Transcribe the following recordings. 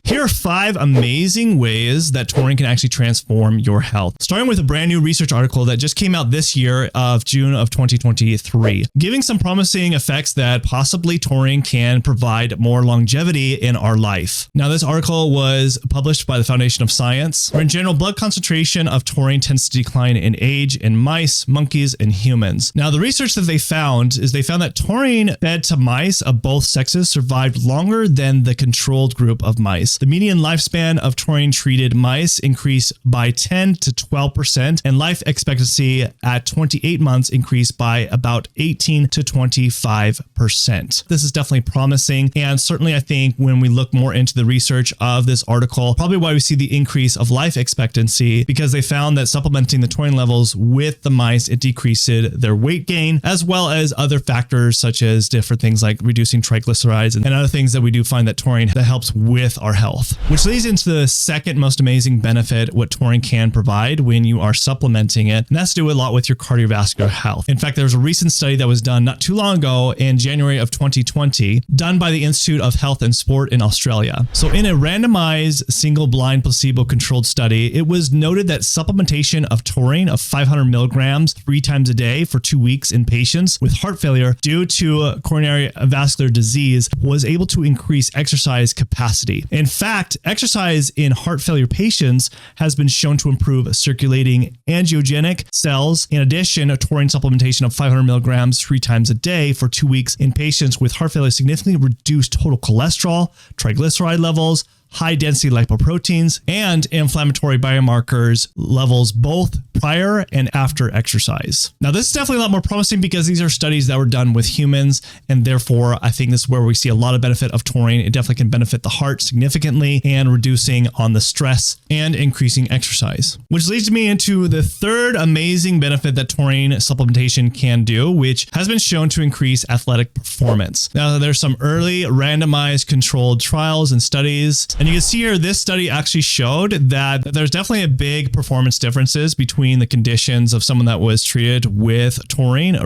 Here are 5 amazing ways that taurine can actually transform your health. Starting with a brand new research article that just came out this year of June of 2023, giving some promising effects that possibly taurine can provide more longevity in our life. Now, this article was published by the Foundation of Science, where in general, blood concentration of taurine tends to decline in age in mice, monkeys, and humans. Now, the research that they found that taurine fed to mice of both sexes survived longer than the controlled group of mice. The median lifespan of taurine-treated mice increased by 10 to 12%, and life expectancy at 28 months increased by about 18 to 25%. This is definitely promising, and certainly I think when we look more into the research of this article, probably why we see the increase of life expectancy, because they found that supplementing the taurine levels with the mice, it decreased their weight gain, as well as other factors such as different things like reducing triglycerides and other things that we do find that taurine that helps with our health. Which leads into the second most amazing benefit what taurine can provide when you are supplementing it, and that's to do a lot with your cardiovascular health. In fact, there was a recent study that was done not too long ago in January of 2020, done by the Institute of Health and Sport in Australia. So in a randomized single-blind placebo-controlled study, it was noted that supplementation of taurine of 500 milligrams 3 times a day for 2 weeks in patients with heart failure due to coronary vascular disease was able to increase exercise capacity. In fact, exercise in heart failure patients has been shown to improve circulating angiogenic cells. In addition, a taurine supplementation of 500 milligrams 3 times a day for 2 weeks in patients with heart failure significantly reduced total cholesterol, triglyceride levels, high density lipoproteins, and inflammatory biomarkers levels both prior and after exercise. Now, this is definitely a lot more promising because these are studies that were done with humans, and therefore I think this is where we see a lot of benefit of taurine. It definitely can benefit the heart significantly and reducing on the stress and increasing exercise. Which leads me into the third amazing benefit that taurine supplementation can do, which has been shown to increase athletic performance. Now, there's some early randomized controlled trials and studies, and you can see here, this study actually showed that there's definitely a big performance differences between the conditions of someone that was treated with taurine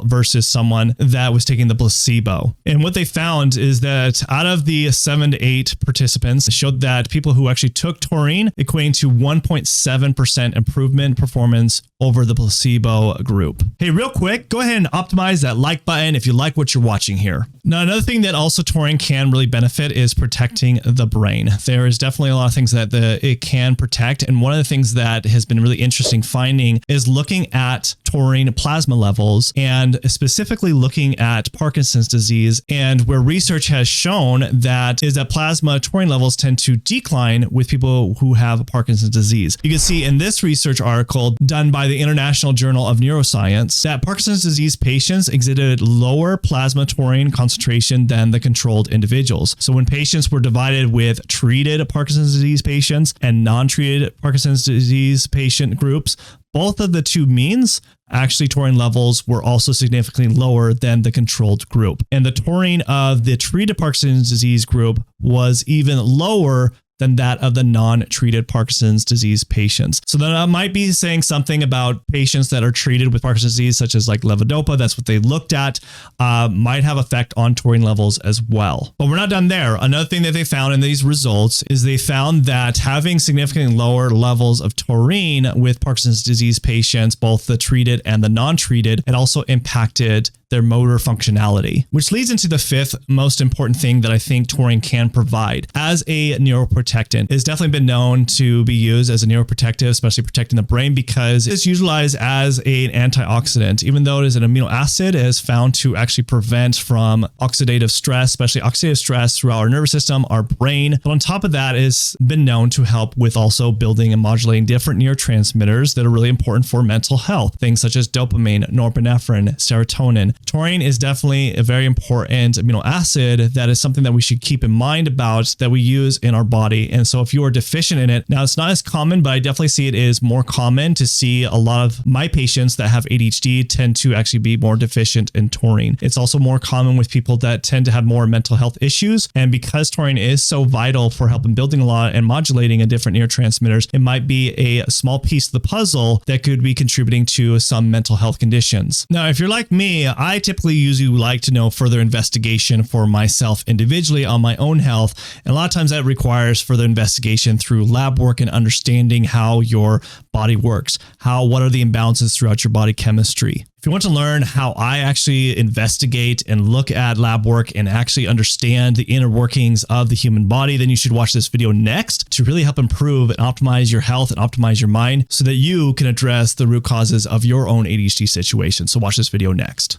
versus someone that was taking the placebo. And what they found is that out of the 7 to 8 participants, it showed that people who actually took taurine equating to 1.7% improvement performance over the placebo group. Hey, real quick, go ahead and optimize that like button if you like what you're watching here. Now, another thing that also taurine can really benefit is protecting the brain. There is definitely a lot of things that it can protect. And one of the things that has been really interesting finding is looking at taurine plasma levels and specifically looking at Parkinson's disease. And where research has shown that is that plasma taurine levels tend to decline with people who have Parkinson's disease. You can see in this research article done by the International Journal of Neuroscience that Parkinson's disease patients exhibited lower plasma taurine concentration than the controlled individuals. So when patients were divided with treated Parkinson's disease patients and non-treated Parkinson's disease patient groups, both of the two means, actually taurine levels were also significantly lower than the controlled group. And the taurine of the treated Parkinson's disease group was even lower than that of the non-treated Parkinson's disease patients. So that might be saying something about patients that are treated with Parkinson's disease, such as like levodopa, that's what they looked at, might have effect on taurine levels as well. But we're not done there. Another thing that they found in these results is they found that having significantly lower levels of taurine with Parkinson's disease patients, both the treated and the non-treated, it also impacted their motor functionality, which leads into the fifth most important thing that I think taurine can provide. As a neuroprotectant, it's definitely been known to be used as a neuroprotective, especially protecting the brain, because it's utilized as an antioxidant. Even though it is an amino acid, it is found to actually prevent from oxidative stress, especially oxidative stress throughout our nervous system, our brain. But on top of that, it's been known to help with also building and modulating different neurotransmitters that are really important for mental health. Things such as dopamine, norepinephrine, serotonin. Taurine is definitely a very important amino acid that is something that we should keep in mind about that we use in our body. And so if you are deficient in it, now it's not as common, but I definitely see it is more common to see a lot of my patients that have ADHD tend to actually be more deficient in taurine. It's also more common with people that tend to have more mental health issues. And because taurine is so vital for helping building a lot and modulating a different neurotransmitters, it might be a small piece of the puzzle that could be contributing to some mental health conditions. Now, if you're like me, I typically usually like to know further investigation for myself individually on my own health. And a lot of times that requires further investigation through lab work and understanding how your body works, what are the imbalances throughout your body chemistry. If you want to learn how I actually investigate and look at lab work and actually understand the inner workings of the human body, then you should watch this video next to really help improve and optimize your health and optimize your mind so that you can address the root causes of your own ADHD situation. So watch this video next.